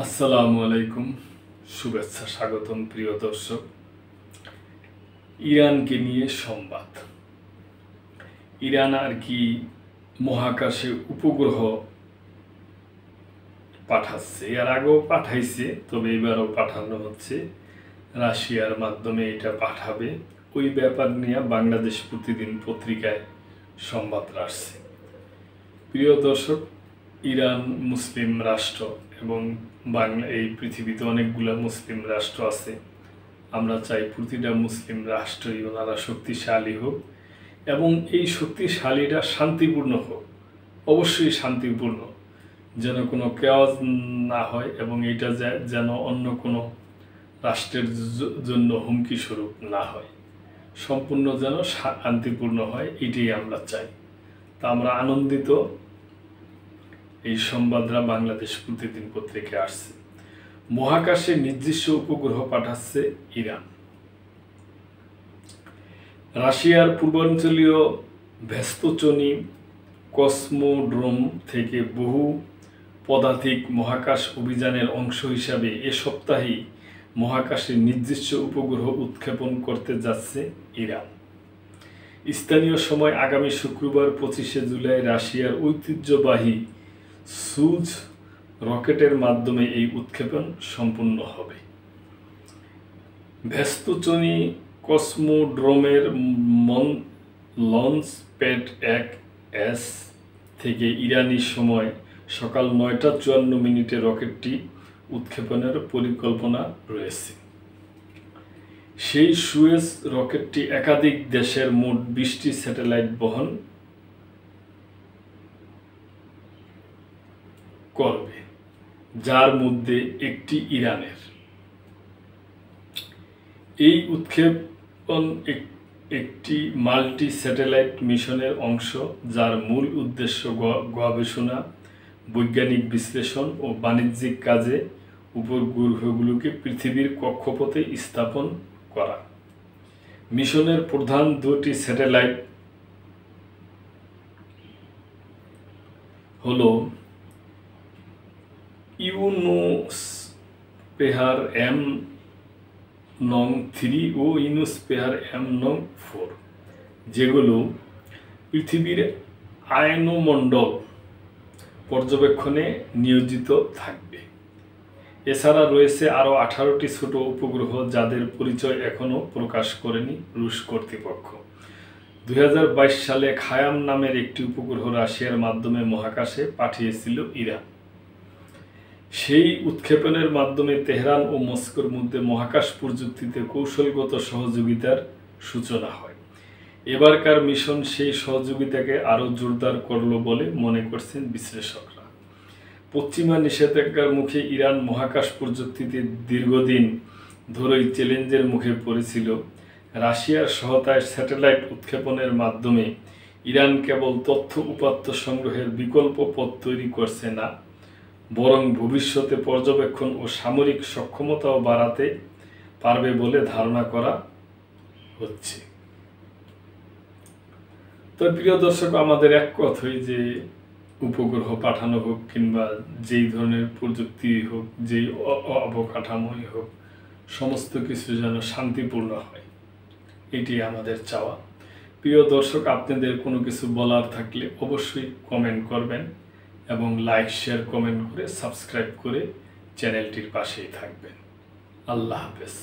আসসালামু আলাইকুম, শুভেচ্ছা, স্বাগতম প্রিয় দর্শক। ইরানকে নিয়ে সংবাদ। ইরান আর কি মহাকাশে উপগ্রহ পাঠাচ্ছে, এর আগেও পাঠাইছে, তবে এবারও পাঠানো হচ্ছে। রাশিয়ার মাধ্যমে এটা পাঠাবে, ওই ব্যাপার নিয়ে বাংলাদেশ প্রতিদিন পত্রিকায় সংবাদ আসছে। প্রিয় দর্শক, ইরান মুসলিম রাষ্ট্র এবং এই পৃথিবীতে অনেকগুলো মুসলিম রাষ্ট্র আছে। আমরা চাই প্রতিটা মুসলিম রাষ্ট্রই ওনারা শক্তিশালী হোক এবং এই শক্তিশালীরা শান্তিপূর্ণ হোক, অবশ্যই শান্তিপূর্ণ, যেন কোনো কেওয়াজ না হয় এবং এটা যেন অন্য কোনো রাষ্ট্রের জন্য হুমকি স্বরূপ না হয়, সম্পূর্ণ যেন শান্তিপূর্ণ হয়, এটাই আমরা চাই। তা আমরা আনন্দিত এই সংবাদরা বাংলাদেশ প্রতিদিন পত্রিকায় আসছে। মহাকাশে নিজস্ব উপগ্রহ পাঠাচ্ছে ইরান। রাশিয়ার পূর্বাঞ্চলীয় ভেস্তোচনি কসমোড্রোম থেকে বহু পদাতিক মহাকাশ অভিযানের অংশ হিসাবে এ সপ্তাহেই মহাকাশে নিজস্ব উপগ্রহ উৎক্ষেপণ করতে যাচ্ছে ইরান। স্থানীয় সময় আগামী শুক্রবার 25শে জুলাই রাশিয়ার ঐতিহ্যবাহী সুজ রকেটের মাধ্যমে এই উৎক্ষেপণ সম্পূর্ণ হবে। ভেস্তোচনি কসমোড্রোমের লঞ্চ প্যাড 1S থেকে ইরানি সময় সকাল 9টা 54 রকেটটি উৎক্ষেপণের পরিকল্পনা রয়েছে। সেই সুয়েজ রকেটটি একাধিক দেশের মোট 20টি স্যাটেলাইট বহন করবে, যার মধ্যে একটি ইরানের। এই উৎক্ষেপণ একটি মাল্টি স্যাটেলাইট মিশনের অংশ, যার মূল উদ্দেশ্য গবেষণা, বৈজ্ঞানিক বিশ্লেষণ ও বাণিজ্যিক কাজে উপগ্রহগুলোকে পৃথিবীর কক্ষপথে স্থাপন করা। মিশনের প্রধান দুটি স্যাটেলাইট হল ইউনোস্পেহার M-3 ও ইউনোস্পেহার M-4, যেগুলো পৃথিবীর আয়নমণ্ডল পর্যবেক্ষণে নিয়োজিত থাকবে। এছাড়া রয়েছে আরও 18টি ছোট উপগ্রহ, যাদের পরিচয় এখনও প্রকাশ করেনি রুশ কর্তৃপক্ষ। 2022 সালে খায়াম নামের একটি উপগ্রহ রাশিয়ার মাধ্যমে মহাকাশে পাঠিয়েছিল ইরান। সেই উৎক্ষেপণের মাধ্যমে তেহরান ও মস্কোর মধ্যে মহাকাশ প্রযুক্তিতে কৌশলগত সহযোগিতার সূচনা হয়। এবারকার মিশন সেই সহযোগিতাকে আরও জোরদার করল বলে মনে করছেন বিশ্লেষকরা। পশ্চিমা নিষেধাজ্ঞার মুখে ইরান মহাকাশ প্রযুক্তিতে দীর্ঘদিন ধরেই চ্যালেঞ্জের মুখে পড়েছিল। রাশিয়ার সহায়তায় স্যাটেলাইট উৎক্ষেপণের মাধ্যমে ইরান কেবল তথ্য উপাত্ত সংগ্রহের বিকল্প পথ তৈরি করছে না, বরং ভবিষ্যতে পর্যবেক্ষণ ও সামরিক সক্ষমতাও বাড়াতে পারবে বলে ধারণা করা হচ্ছে। তো প্রিয় দর্শক, আমাদের এক কথাই যে উপগ্রহ পাঠানো হোক কিংবা যেই ধরনের প্রযুক্তি হোক, যেই অবকাঠামোই হোক, সমস্ত কিছু যেন শান্তিপূর্ণ হয়, এটি আমাদের চাওয়া। প্রিয় দর্শক, আপনাদের কোনো কিছু বলার থাকলে অবশ্যই কমেন্ট করবেন এবং লাইক, শেয়ার, কমেন্ট করে সাবস্ক্রাইব করে চ্যানেলটির পাশেই থাকবেন। আল্লাহ হাফেজ।